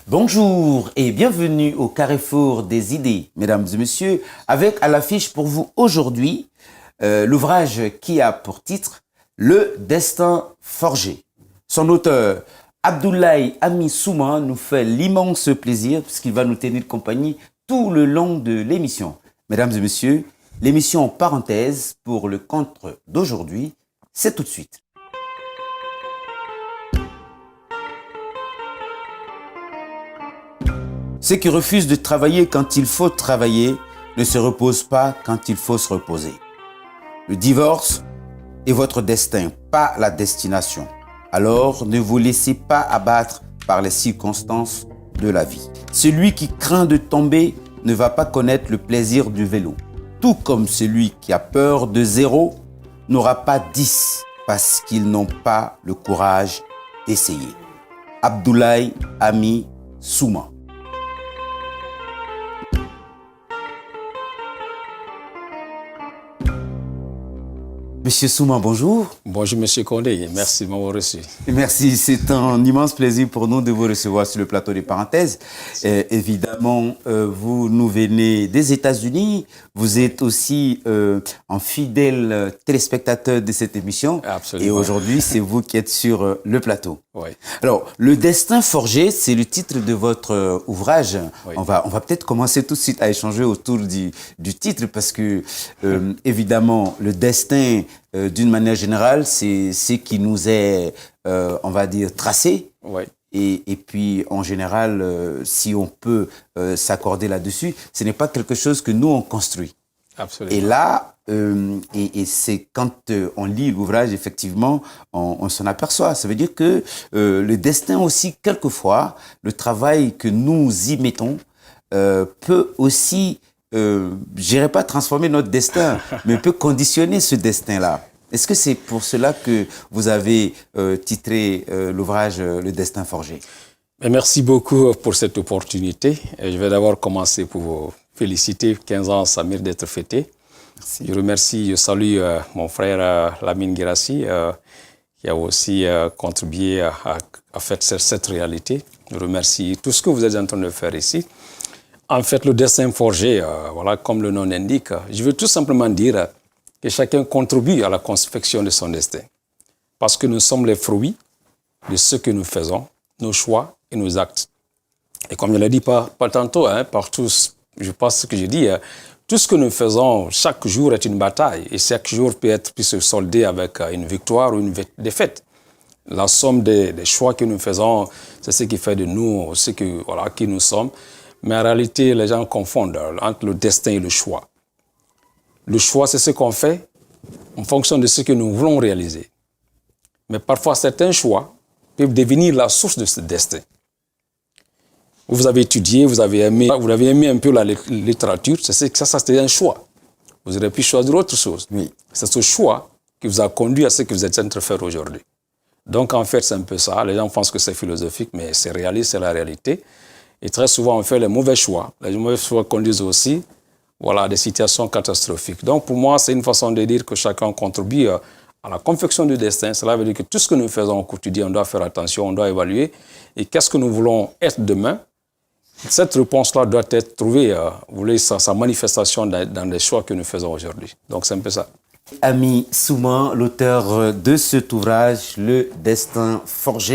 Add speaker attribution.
Speaker 1: Bonjour et bienvenue au Carrefour des idées, mesdames et messieurs, avec à l'affiche pour vous aujourd'hui l'ouvrage qui a pour titre « Le destin forgé ». Son auteur, Abdoulaye Ami Souma, nous fait l'immense plaisir puisqu'il va nous tenir compagnie tout le long de l'émission. Mesdames et messieurs, l'émission en parenthèse pour le conte d'aujourd'hui, c'est tout de suite. Ceux qui refusent de travailler quand il faut travailler ne se reposent pas quand il faut se reposer. Le divorce est votre destin, pas la destination. Alors ne vous laissez pas abattre par les circonstances de la vie. Celui qui craint de tomber ne va pas connaître le plaisir du vélo. Tout comme celui qui a peur de 0 n'aura pas 10 parce qu'ils n'ont pas le courage d'essayer. Abdoulaye Ami Souma. Monsieur Souma, bonjour.
Speaker 2: Bonjour Monsieur Condé, merci de m'avoir reçu.
Speaker 1: Merci, c'est un immense plaisir pour nous de vous recevoir sur le plateau des parenthèses. Évidemment, vous nous venez des États-Unis, vous êtes aussi un fidèle téléspectateur de cette émission.
Speaker 2: Absolument.
Speaker 1: Et aujourd'hui, c'est vous qui êtes sur le plateau.
Speaker 2: Oui.
Speaker 1: Alors, Le destin forgé, c'est le titre de votre ouvrage.
Speaker 2: Oui.
Speaker 1: On va peut-être commencer tout de suite à échanger autour du titre parce que, évidemment, le destin, d'une manière générale, c'est ce qui nous est, on va dire, tracé.
Speaker 2: Oui.
Speaker 1: Et puis, en général, si on peut s'accorder là-dessus, ce n'est pas quelque chose que nous, on construit.
Speaker 2: Absolument.
Speaker 1: Et là, et c'est quand on lit l'ouvrage, effectivement, on s'en aperçoit. Ça veut dire que le destin aussi, quelquefois, le travail que nous y mettons peut aussi, je dirais pas transformer notre destin, mais peut conditionner ce destin-là. Est-ce que c'est pour cela que vous avez titré l'ouvrage « Le destin forgé » ?
Speaker 2: Merci beaucoup pour cette opportunité. Je vais d'abord commencer pour vous féliciter. 15 ans, ça mérite d'être fêté. Merci. Je salue mon frère Lamine Guirassi, qui a aussi contribué à faire cette réalité. Je remercie tout ce que vous êtes en train de faire ici. En fait, le destin forgé, voilà, comme le nom l'indique, je veux tout simplement dire que chacun contribue à la confection de son destin. Parce que nous sommes les fruits de ce que nous faisons, nos choix et nos actes. Et comme je l'ai dit pas tantôt, par tous, je pense ce que je dis, tout ce que nous faisons chaque jour est une bataille et chaque jour peut se solder avec une victoire ou une défaite. La somme des choix que nous faisons, c'est ce qui fait de nous qui nous sommes. Mais en réalité, les gens confondent entre le destin et le choix. Le choix, c'est ce qu'on fait en fonction de ce que nous voulons réaliser. Mais parfois, certains choix peuvent devenir la source de ce destin. Vous avez étudié, vous avez aimé un peu la littérature, ça c'était un choix. Vous aurez pu choisir autre chose.
Speaker 1: Oui.
Speaker 2: C'est ce choix qui vous a conduit à ce que vous êtes en train de faire aujourd'hui. Donc en fait, c'est un peu ça. Les gens pensent que c'est philosophique, mais c'est réaliste, c'est la réalité. Et très souvent, on fait les mauvais choix. Les mauvais choix conduisent aussi à des situations catastrophiques. Donc pour moi, c'est une façon de dire que chacun contribue à la confection du destin. Cela veut dire que tout ce que nous faisons au quotidien, on doit faire attention, on doit évaluer. Et qu'est-ce que nous voulons être demain? Cette réponse-là doit être trouvée, sa manifestation dans les choix que nous faisons aujourd'hui. Donc c'est un peu ça.
Speaker 1: Ami Souma, l'auteur de cet ouvrage, Le destin forgé.